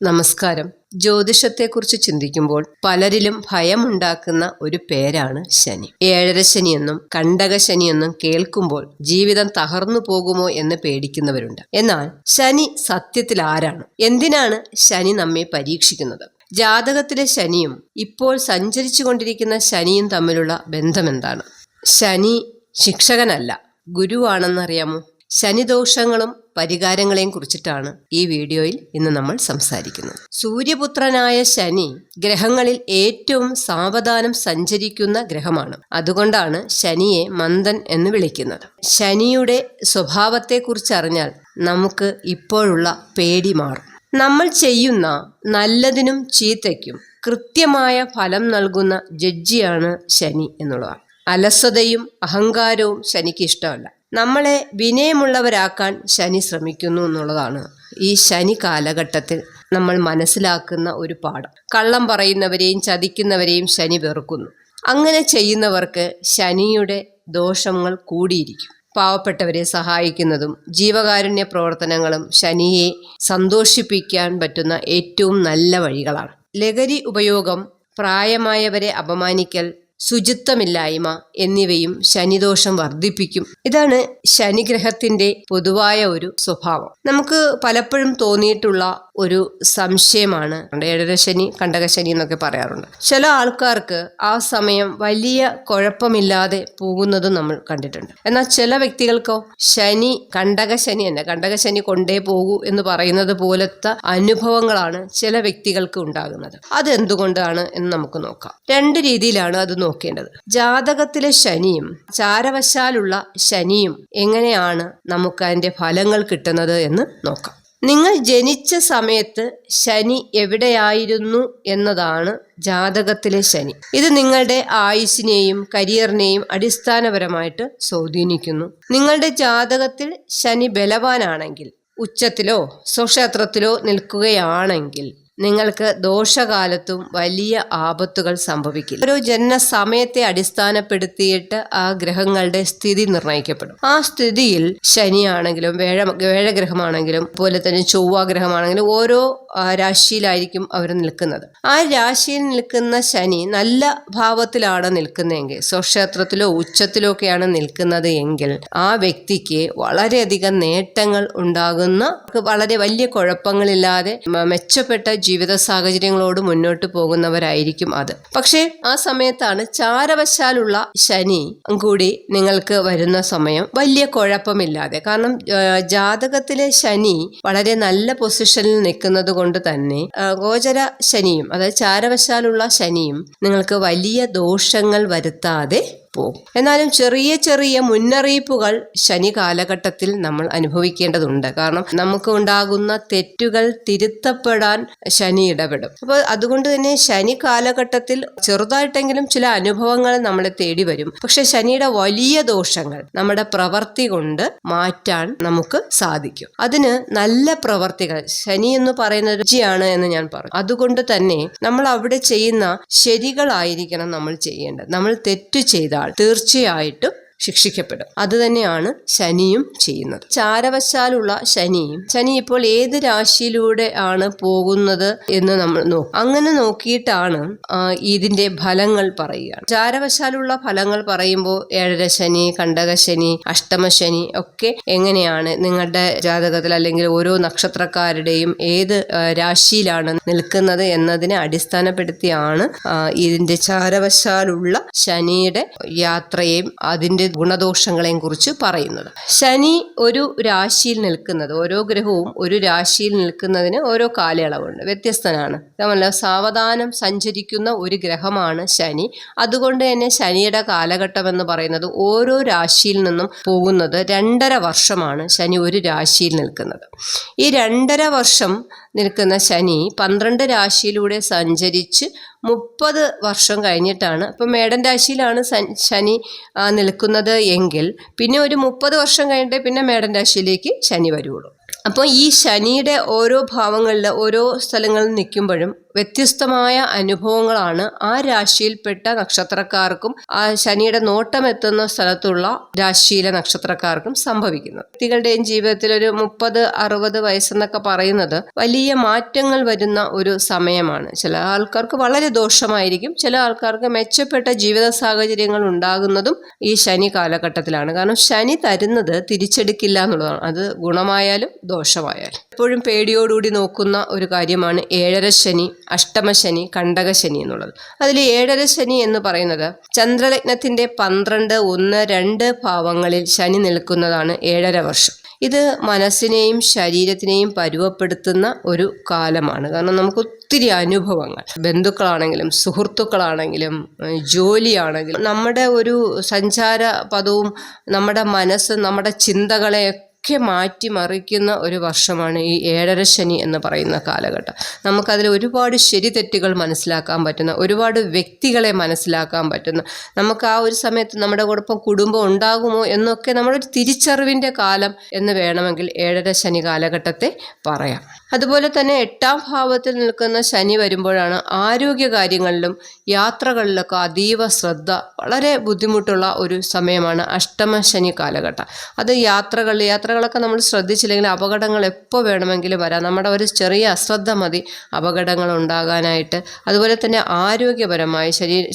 നമസ്കാരം. ജ്യോതിഷത്തെക്കുറിച്ച് ചിന്തിക്കുമ്പോൾ പലരിലും ഭയമുണ്ടാക്കുന്ന ഒരു പേരാണ് ശനി. ഏഴര ശനിയെന്നും കണ്ടകശനിയെന്നും കേൾക്കുമ്പോൾ ജീവിതം തകർന്നു പോകുമോ എന്ന് പേടിക്കുന്നവരുണ്ട്. എന്നാൽ ശനി സത്യത്തിൽ ആരാണ്? എന്തിനാണ് ശനി നമ്മെ പരീക്ഷിക്കുന്നത്? ജാതകത്തിലെ ശനിയും ഇപ്പോൾ സഞ്ചരിച്ചു കൊണ്ടിരിക്കുന്ന ശനിയും തമ്മിലുള്ള ബന്ധമെന്താണ്? ശനി ശിക്ഷകനല്ല, ഗുരുവാണെന്നറിയാമോ? ശനിദോഷങ്ങളും പരിഹാരങ്ങളെയും കുറിച്ചിട്ടാണ് ഈ വീഡിയോയിൽ ഇന്ന് നമ്മൾ സംസാരിക്കുന്നത്. സൂര്യപുത്രനായ ശനി ഗ്രഹങ്ങളിൽ ഏറ്റവും സാവധാനം സഞ്ചരിക്കുന്ന ഗ്രഹമാണ്. അതുകൊണ്ടാണ് ശനിയെ മന്ദൻ എന്ന് വിളിക്കുന്നത്. ശനിയുടെ സ്വഭാവത്തെക്കുറിച്ച് അറിഞ്ഞാൽ നമുക്ക് ഇപ്പോഴുള്ള പേടി മാറും. നമ്മൾ ചെയ്യുന്ന നല്ലതിനും ചീത്തയ്ക്കും കൃത്യമായ ഫലം നൽകുന്ന ജഡ്ജിയാണ് ശനി എന്നുള്ളതാണ്. അലസതയും അഹങ്കാരവും ശനിക്ക് ഇഷ്ടമല്ല. നമ്മളെ വിനയമുള്ളവരാക്കാൻ ശനി ശ്രമിക്കുന്നു എന്നുള്ളതാണ് ഈ ശനി കാലഘട്ടത്തിൽ നമ്മൾ മനസ്സിലാക്കുന്ന ഒരു പാഠം. കള്ളം പറയുന്നവരെയും ചതിക്കുന്നവരെയും ശനി വെറുക്കുന്നു. അങ്ങനെ ചെയ്യുന്നവർക്ക് ശനിയുടെ ദോഷങ്ങൾ കൂടിയിരിക്കും. പാവപ്പെട്ടവരെ സഹായിക്കുന്നതും ജീവകാരുണ്യ പ്രവർത്തനങ്ങളും ശനിയെ സന്തോഷിപ്പിക്കാൻ പറ്റുന്ന ഏറ്റവും നല്ല വഴികളാണ്. ലഹരി ഉപയോഗം, പ്രായമായവരെ അപമാനിക്കൽ, ശുചിത്വമില്ലായ്മ എന്നിവയും ശനിദോഷം വർദ്ധിപ്പിക്കും. ഇതാണ് ശനിഗ്രഹത്തിന്റെ പൊതുവായ ഒരു സ്വഭാവം. നമുക്ക് പലപ്പോഴും തോന്നിയിട്ടുള്ള ഒരു സംശയമാണ് ഏഴര ശനി, കണ്ടകശനി എന്നൊക്കെ പറയാറുണ്ട്. ചില ആൾക്കാർക്ക് ആ സമയം വലിയ കുഴപ്പമില്ലാതെ പോകുന്നതും നമ്മൾ കണ്ടിട്ടുണ്ട്. എന്നാൽ ചില വ്യക്തികൾക്കോ ശനി കണ്ടകശനി തന്നെ, കണ്ടകശനി കൊണ്ടേ പോകൂ എന്ന് പറയുന്നത് പോലത്തെ അനുഭവങ്ങളാണ് ചില വ്യക്തികൾക്ക് ഉണ്ടാകുന്നത്. അതെന്തുകൊണ്ടാണ് എന്ന് നമുക്ക് നോക്കാം. രണ്ട് രീതിയിലാണ് അത് നോക്കേണ്ടത്. ജാതകത്തിലെ ശനിയും ചാരവശാലുള്ള ശനിയും എങ്ങനെയാണ് നമുക്ക് അതിന്റെ ഫലങ്ങൾ കിട്ടുന്നത് എന്ന് നോക്കാം. നിങ്ങൾ ജനിച്ച സമയത്ത് ശനി എവിടെയായിരുന്നു എന്നതാണ് ജാതകത്തിലെ ശനി. ഇത് നിങ്ങളുടെ ആയുസ്സിനെയും കരിയറിനെയും അടിസ്ഥാനപരമായിട്ട് സ്വാധീനിക്കുന്നു. നിങ്ങളുടെ ജാതകത്തിൽ ശനി ബലവാനാണെങ്കിൽ, ഉച്ചത്തിലോ സ്വക്ഷേത്രത്തിലോ നിൽക്കുകയാണെങ്കിൽ നിങ്ങൾക്ക് ദോഷകാലത്തും വലിയ ആപത്തുകൾ സംഭവിക്കില്ല. ഒരു ജനനസമയത്തെ അടിസ്ഥാനപ്പെടുത്തിയിട്ട് ആ ഗ്രഹങ്ങളുടെ സ്ഥിതി നിർണ്ണയിക്കപ്പെടും. ആ സ്ഥിതിയിൽ ശനിയാണെങ്കിലും വേഴഗ്രഹമാണെങ്കിലും അതുപോലെ തന്നെ ചൊവ്വാഗ്രഹമാണെങ്കിലും ഓരോ രാശിയിലായിരിക്കും അവർ നിൽക്കുന്നത്. ആ രാശിയിൽ നിൽക്കുന്ന ശനി നല്ല ഭാവത്തിലാണ് നിൽക്കുന്നതെങ്കിൽ, സ്വക്ഷേത്രത്തിലോ ഉച്ചത്തിലോ ഒക്കെയാണ് നിൽക്കുന്നത് എങ്കിൽ ആ വ്യക്തിക്ക് വളരെയധികം നേട്ടങ്ങൾ ഉണ്ടാകുന്ന, വളരെ വലിയ കുഴപ്പങ്ങളില്ലാതെ മെച്ചപ്പെട്ട ജീവിത സാഹചര്യങ്ങളോട് മുന്നോട്ട് പോകുന്നവരായിരിക്കും അത്. പക്ഷേ ആ സമയത്താണ് ചാരവശാലുള്ള ശനി കൂടി നിങ്ങൾക്ക് വരുന്ന സമയം വലിയ കുഴപ്പമില്ലാതെ, കാരണം ജാതകത്തിലെ ശനി വളരെ നല്ല പൊസിഷനിൽ നിൽക്കുന്നത് കൊണ്ട് തന്നെ ഗോചര ശനിയും, അതായത് ചാരവശാലുള്ള ശനിയും നിങ്ങൾക്ക് വലിയ ദോഷങ്ങൾ വരുത്താതെ പോകും. എന്നാലും ചെറിയ ചെറിയ മുന്നറിയിപ്പുകൾ ശനി കാലഘട്ടത്തിൽ നമ്മൾ അനുഭവിക്കേണ്ടതുണ്ട്. കാരണം നമുക്ക് ഉണ്ടാകുന്ന തെറ്റുകൾ തിരുത്തപ്പെടാൻ ശനി ഇടപെടും. അപ്പോൾ അതുകൊണ്ട് തന്നെ ശനി കാലഘട്ടത്തിൽ ചെറുതായിട്ടെങ്കിലും ചില അനുഭവങ്ങൾ നമ്മളെ തേടി വരും. പക്ഷെ ശനിയുടെ വലിയ ദോഷങ്ങൾ നമ്മുടെ പ്രവൃത്തി കൊണ്ട് മാറ്റാൻ നമുക്ക് സാധിക്കും. അതിന് നല്ല പ്രവർത്തികൾ, ശനി എന്ന് പറയുന്ന രുചിയാണ് എന്ന് ഞാൻ പറഞ്ഞു. അതുകൊണ്ട് തന്നെ നമ്മൾ അവിടെ ചെയ്യുന്ന ശരികളായിരിക്കണം നമ്മൾ ചെയ്യേണ്ടത്. നമ്മൾ തെറ്റ് ചെയ്താൽ തീർച്ചയായിട്ടും ശിക്ഷിക്കപ്പെടും. അത് തന്നെയാണ് ശനിയും ചെയ്യുന്നത്. ചാരവശാലുള്ള ശനി ഇപ്പോൾ ഏത് രാശിയിലൂടെ ആണ് പോകുന്നത് എന്ന് നമ്മൾ നോക്കും. അങ്ങനെ നോക്കിയിട്ടാണ് ഇതിന്റെ ഫലങ്ങൾ പറയുക. ചാരവശാലുള്ള ഫലങ്ങൾ പറയുമ്പോൾ ഏഴര ശനി, കണ്ടകശനി, അഷ്ടമശനി ഒക്കെ എങ്ങനെയാണ് നിങ്ങളുടെ ജാതകത്തിൽ അല്ലെങ്കിൽ ഓരോ നക്ഷത്രക്കാരുടെയും ഏത് രാശിയിലാണ് നിൽക്കുന്നത് എന്നതിനെ അടിസ്ഥാനപ്പെടുത്തിയാണ് ഇതിന്റെ ചാരവശാലുള്ള ശനിയുടെ യാത്രയും അതിന്റെ ഗുണദോഷങ്ങളെയും കുറിച്ച് പറയുന്നത്. ശനി ഒരു രാശിയിൽ നിൽക്കുന്നത്, ഓരോ ഗ്രഹവും ഒരു രാശിയിൽ നിൽക്കുന്നതിന് ഓരോ കാലയളവുണ്ട്, വ്യത്യസ്തനാണ്. നമ്മള് സാവധാനം സഞ്ചരിക്കുന്ന ഒരു ഗ്രഹമാണ് ശനി. അതുകൊണ്ട് തന്നെ ശനിയുടെ കാലഘട്ടം എന്ന് പറയുന്നത് ഓരോ രാശിയിൽ നിന്നും പോകുന്നത് 2.5 വർഷമാണ് ശനി ഒരു രാശിയിൽ നിൽക്കുന്നത്. ഈ 2.5 വർഷം നിൽക്കുന്ന ശനി 12 രാശിയിലൂടെ സഞ്ചരിച്ച് 30 വർഷം കഴിഞ്ഞിട്ടാണ്, ഇപ്പം മേടൻ രാശിയിലാണ് ശനി നിൽക്കുന്നത് എങ്കിൽ പിന്നെ ഒരു 30 വർഷം കഴിഞ്ഞിട്ട് പിന്നെ മേടൻ രാശിയിലേക്ക് ശനി വരുള്ളൂ. അപ്പോൾ ഈ ശനിയുടെ ഓരോ ഭാവങ്ങളിൽ ഓരോ സ്ഥലങ്ങളിൽ നിൽക്കുമ്പോഴും വ്യത്യസ്തമായ അനുഭവങ്ങളാണ് ആ രാശിയിൽപ്പെട്ട നക്ഷത്രക്കാർക്കും ആ ശനിയുടെ നോട്ടം എത്തുന്ന സ്ഥലത്തുള്ള രാശിയിലെ നക്ഷത്രക്കാർക്കും സംഭവിക്കുന്നത്. വ്യക്തികളുടെയും ജീവിതത്തിൽ ഒരു 30-60 വയസ്സെന്നൊക്കെ പറയുന്നത് വലിയ മാറ്റങ്ങൾ വരുന്ന ഒരു സമയമാണ്. ചില ആൾക്കാർക്ക് വളരെ ദോഷമായിരിക്കും, ചില ആൾക്കാർക്ക് മെച്ചപ്പെട്ട ജീവിത സാഹചര്യങ്ങൾ ഉണ്ടാകുന്നതും ഈ ശനി കാലഘട്ടത്തിലാണ്. കാരണം ശനി തരുന്നത് തിരിച്ചെടുക്കില്ല എന്നുള്ളതാണ്, അത് ഗുണമായാലും ദോഷമായാലും. എപ്പോഴും പേടിയോടുകൂടി നോക്കുന്ന ഒരു കാര്യമാണ് 7.5 ശനി, അഷ്ടമശനി, കണ്ടകശനി എന്നുള്ളത്. അതിൽ 7.5 ശനി എന്ന് പറയുന്നത് ചന്ദ്രലഗ്നത്തിന്റെ 12, 1, 2 ഭാവങ്ങളിൽ ശനി നിൽക്കുന്നതാണ് 7.5 വർഷം. ഇത് മനസ്സിനെയും ശരീരത്തിനെയും പരുവപ്പെടുത്തുന്ന ഒരു കാലമാണ്. കാരണം നമുക്ക് ഒത്തിരി അനുഭവങ്ങൾ, ബന്ധുക്കളാണെങ്കിലും സുഹൃത്തുക്കളാണെങ്കിലും ജോലിയാണെങ്കിലും നമ്മുടെ ഒരു സഞ്ചാര പദവും നമ്മുടെ മനസ്സും നമ്മുടെ ചിന്തകളെ മാറ്റിമറിക്കുന്ന ഒരു വർഷമാണ് ഈ 7.5 ശനി എന്ന് പറയുന്ന കാലഘട്ടം. നമുക്കതിൽ ഒരുപാട് ശരി തെറ്റുകൾ മനസ്സിലാക്കാൻ പറ്റുന്ന, ഒരുപാട് വ്യക്തികളെ മനസ്സിലാക്കാൻ പറ്റുന്ന, നമുക്ക് ആ ഒരു സമയത്ത് നമ്മുടെ കൂടൊപ്പം കുടുംബം ഉണ്ടാകുമോ എന്നൊക്കെ നമ്മളൊരു തിരിച്ചറിവിൻ്റെ കാലം എന്ന് വേണമെങ്കിൽ 7.5 ശനി കാലഘട്ടത്തെ പറയാം. അതുപോലെ തന്നെ 8ാം ഭാവത്തിൽ നിൽക്കുന്ന ശനി വരുമ്പോഴാണ് ആരോഗ്യ കാര്യങ്ങളിലും യാത്രകളിലൊക്കെ അതീവ ശ്രദ്ധ, വളരെ ബുദ്ധിമുട്ടുള്ള ഒരു സമയമാണ് അഷ്ടമ ശനി കാലഘട്ടം. അത് യാത്രകളൊക്കെ നമ്മൾ ശ്രദ്ധിച്ചില്ലെങ്കിൽ അപകടങ്ങൾ എപ്പോൾ വേണമെങ്കിലും വരാം. നമ്മുടെ ഒരു ചെറിയ അശ്രദ്ധ മതി അപകടങ്ങൾ ഉണ്ടാകാനായിട്ട്. അതുപോലെ തന്നെ ആരോഗ്യപരമായി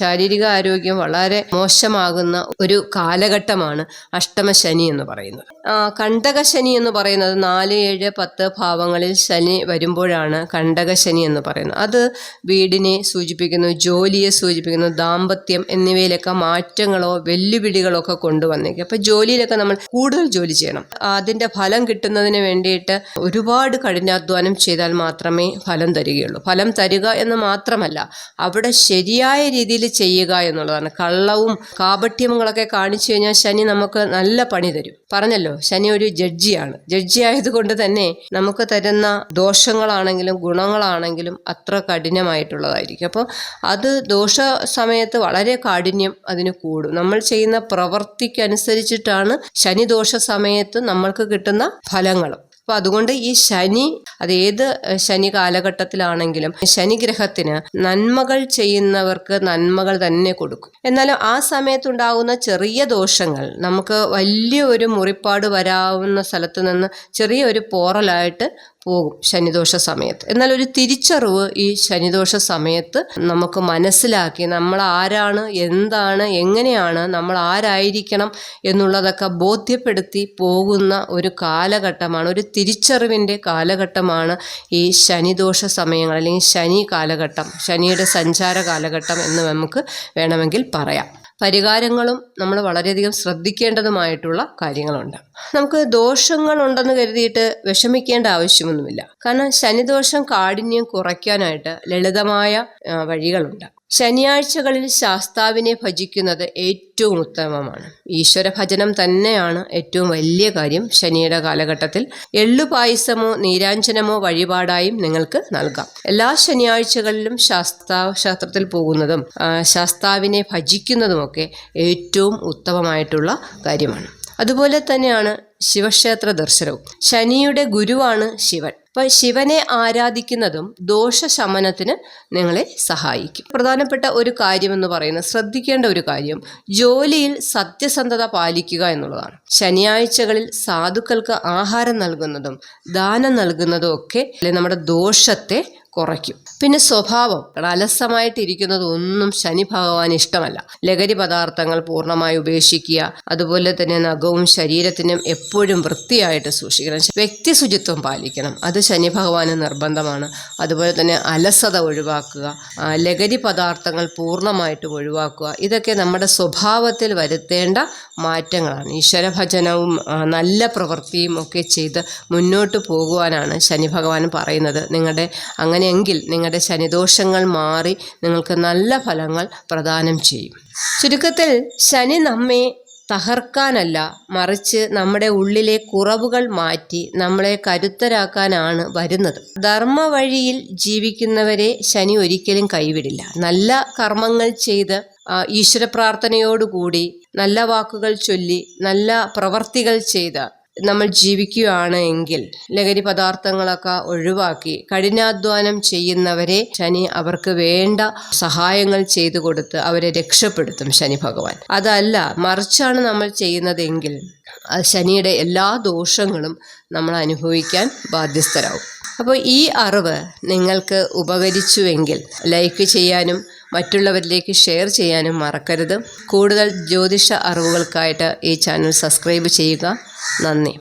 ശാരീരിക ആരോഗ്യം വളരെ മോശമാകുന്ന ഒരു കാലഘട്ടമാണ് അഷ്ടമശനി എന്ന് പറയുന്നത്. കണ്ടകശനി എന്ന് പറയുന്നത് 4, 7, 10 ഭാവങ്ങളിൽ ശനി വരുമ്പോഴാണ് കണ്ടകശനി എന്ന് പറയുന്നത്. അത് വീടിനെ സൂചിപ്പിക്കുന്നു, ജോലിയെ സൂചിപ്പിക്കുന്നു, ദാമ്പത്യം എന്നിവയിലൊക്കെ മാറ്റങ്ങളോ വെല്ലുവിളികളോ ഒക്കെ കൊണ്ടുവന്നേക്കും. അപ്പം ജോലിയിലൊക്കെ നമ്മൾ കൂടുതൽ ജോലി ചെയ്യണം. അതിൻ്റെ ഫലം കിട്ടുന്നതിന് വേണ്ടിയിട്ട് ഒരുപാട് കഠിനാധ്വാനം ചെയ്താൽ മാത്രമേ ഫലം തരികയുള്ളൂ. ഫലം തരിക എന്ന് മാത്രമല്ല, അവിടെ ശരിയായ രീതിയിൽ ചെയ്യുക എന്നുള്ളതാണ്. കള്ളവും കാപട്യങ്ങളൊക്കെ കാണിച്ചു കഴിഞ്ഞാൽ ശനി നമുക്ക് നല്ല പണി തരും. പറഞ്ഞല്ലോ, ശനി ഒരു ജഡ്ജിയാണ്. ജഡ്ജി ആയതുകൊണ്ട് തന്നെ നമുക്ക് തരുന്ന ദോഷങ്ങളാണെങ്കിലും ഗുണങ്ങളാണെങ്കിലും അത്ര കഠിനമായിട്ടുള്ളതായിരിക്കും. അപ്പോൾ അത് ദോഷ സമയത്ത് വളരെ കാഠിന്യം അതിന് കൂടും. നമ്മൾ ചെയ്യുന്ന പ്രവൃത്തിക്കനുസരിച്ചിട്ടാണ് ശനി ദോഷ സമയത്ത് നമ്മൾക്ക് കിട്ടുന്ന ഫലങ്ങളും. അപ്പോൾ അതുകൊണ്ട് ഈ ശനി, അതേത് ശനി കാലഘട്ടത്തിലാണെങ്കിലും ശനിഗ്രഹത്തിന് നന്മകൾ ചെയ്യുന്നവർക്ക് നന്മകൾ തന്നെ കൊടുക്കും. എന്നാലും ആ സമയത്തുണ്ടാകുന്ന ചെറിയ ദോഷങ്ങൾ നമുക്ക് വലിയ ഒരു മുറിപ്പാട് വരാവുന്ന സ്ഥലത്ത് നിന്ന് ചെറിയ ഒരു പോറലായിട്ട് പോകും ശനിദോഷ സമയത്ത്. എന്നാൽ ഒരു തിരിച്ചറിവ് ഈ ശനിദോഷ സമയത്ത് നമുക്ക് മനസ്സിലാക്കി നമ്മൾ ആരാണ്, എന്താണ്, എങ്ങനെയാണ്, നമ്മൾ ആരായിരിക്കണം എന്നുള്ളതൊക്കെ ബോധ്യപ്പെടുത്തി പോകുന്ന ഒരു കാലഘട്ടമാണ്, ഒരു തിരിച്ചറിവിൻ്റെ കാലഘട്ടമാണ് ഈ ശനിദോഷ സമയങ്ങൾ, അല്ലെങ്കിൽ ശനി കാലഘട്ടം, ശനിയുടെ സഞ്ചാര കാലഘട്ടം എന്ന് നമുക്ക് വേണമെങ്കിൽ പറയാം. പരിഹാരങ്ങളും നമ്മൾ വളരെയധികം ശ്രദ്ധിക്കേണ്ടതുമായിട്ടുള്ള കാര്യങ്ങളുണ്ട്. നമുക്ക് ദോഷങ്ങളുണ്ടെന്ന് കരുതിയിട്ട് വിഷമിക്കേണ്ട ആവശ്യമൊന്നുമില്ല. കാരണം ശനിദോഷം കാഠിന്യം കുറയ്ക്കാനായിട്ട് ലളിതമായ വഴികളുണ്ട്. ശനിയാഴ്ചകളിൽ ശാസ്താവിനെ ഭജിക്കുന്നത് ഏറ്റവും ഉത്തമമാണ്. ഈശ്വര ഭജനം തന്നെയാണ് ഏറ്റവും വലിയ കാര്യം. ശനിയുടെ കാലഘട്ടത്തിൽ എള്ളുപായസമോ നീരാഞ്ജനമോ വഴിപാടായും നിങ്ങൾക്ക് നൽകാം. എല്ലാ ശനിയാഴ്ചകളിലും ശാസ്ത്രത്തിൽ പോകുന്നതും ശാസ്താവിനെ ഭജിക്കുന്നതുമൊക്കെ ഏറ്റവും ഉത്തമമായിട്ടുള്ള കാര്യമാണ്. അതുപോലെ തന്നെയാണ് ശിവക്ഷേത്ര ദർശനവും. ശനിയുടെ ഗുരുവാണ് ശിവൻ. അപ്പോൾ ശിവനെ ആരാധിക്കുന്നതും ദോഷശമനത്തിന് നിങ്ങളെ സഹായിക്കും. പ്രധാനപ്പെട്ട ഒരു കാര്യമെന്ന് പറയുന്നത്, ശ്രദ്ധിക്കേണ്ട ഒരു കാര്യം, ജോലിയിൽ സത്യസന്ധത പാലിക്കുക എന്നുള്ളതാണ്. ശനിയാഴ്ചകളിൽ സാധുക്കൾക്ക് ആഹാരം നൽകുന്നതും ദാനം നൽകുന്നതും ഒക്കെ നമ്മുടെ ദോഷത്തെ കുറയ്ക്കും. പിന്നെ സ്വഭാവം, അലസമായിട്ടിരിക്കുന്നത് ഒന്നും ശനി ഭഗവാൻ ഇഷ്ടമല്ല. ലഹരി പദാർത്ഥങ്ങൾ പൂർണ്ണമായി ഉപേക്ഷിക്കുക. അതുപോലെ തന്നെ നഖവും ശരീരത്തിനും എപ്പോഴും വൃത്തിയായിട്ട് സൂക്ഷിക്കണം. വ്യക്തി ശുചിത്വം പാലിക്കണം, അത് ശനി ഭഗവാന് നിർബന്ധമാണ്. അതുപോലെ തന്നെ അലസത ഒഴിവാക്കുക, ലഹരി പദാർത്ഥങ്ങൾ പൂർണ്ണമായിട്ടും ഒഴിവാക്കുക. ഇതൊക്കെ നമ്മുടെ സ്വഭാവത്തിൽ വരുത്തേണ്ട മാറ്റങ്ങളാണ്. ഈശ്വരഭജനവും നല്ല പ്രവൃത്തിയും ഒക്കെ ചെയ്ത് മുന്നോട്ട് പോകുവാനാണ് ശനി ഭഗവാൻ പറയുന്നത്. അങ്ങനെയെങ്കിൽ നിങ്ങളുടെ ശനിദോഷങ്ങൾ മാറി നിങ്ങൾക്ക് നല്ല ഫലങ്ങൾ പ്രദാനം ചെയ്യും. ചുരുക്കത്തിൽ ശനി നമ്മെ തകർക്കാനല്ല, മറിച്ച് നമ്മുടെ ഉള്ളിലെ കുറവുകൾ മാറ്റി നമ്മളെ കരുത്തരാക്കാനാണ് വരുന്നത്. ധർമ്മ വഴിയിൽ ജീവിക്കുന്നവരെ ശനി ഒരിക്കലും കൈവിടില്ല. നല്ല കർമ്മങ്ങൾ ചെയ്ത് ഈശ്വര പ്രാർത്ഥനയോടുകൂടി നല്ല വാക്കുകൾ ചൊല്ലി നല്ല പ്രവർത്തികൾ ചെയ്ത് നമ്മൾ ജീവിക്കുകയാണ് എങ്കിൽ ലഹരി പദാർത്ഥങ്ങളൊക്കെ ഒഴിവാക്കി കഠിനാധ്വാനം ചെയ്യുന്നവരെ ശനി അവർക്ക് വേണ്ട സഹായങ്ങൾ ചെയ്തു കൊടുത്ത് അവരെ രക്ഷപ്പെടുത്തും ശനി ഭഗവാൻ. അതല്ല മറിച്ചാണ് നമ്മൾ ചെയ്യുന്നതെങ്കിൽ ശനിയുടെ എല്ലാ ദോഷങ്ങളും നമ്മൾ അനുഭവിക്കാൻ ബാധ്യസ്ഥരാകും. അപ്പോൾ ഈ അറിവ് നിങ്ങൾക്ക് ഉപകരിച്ചുവെങ്കിൽ ലൈക്ക് ചെയ്യാനും മറ്റുള്ളവരിലേക്ക് ഷെയർ ചെയ്യാനും മറക്കരുത്. കൂടുതൽ ജ്യോതിഷ അറിവുകൾക്കായിട്ട് ഈ ചാനൽ സബ്സ്ക്രൈബ് ചെയ്യുക. നന്ദി.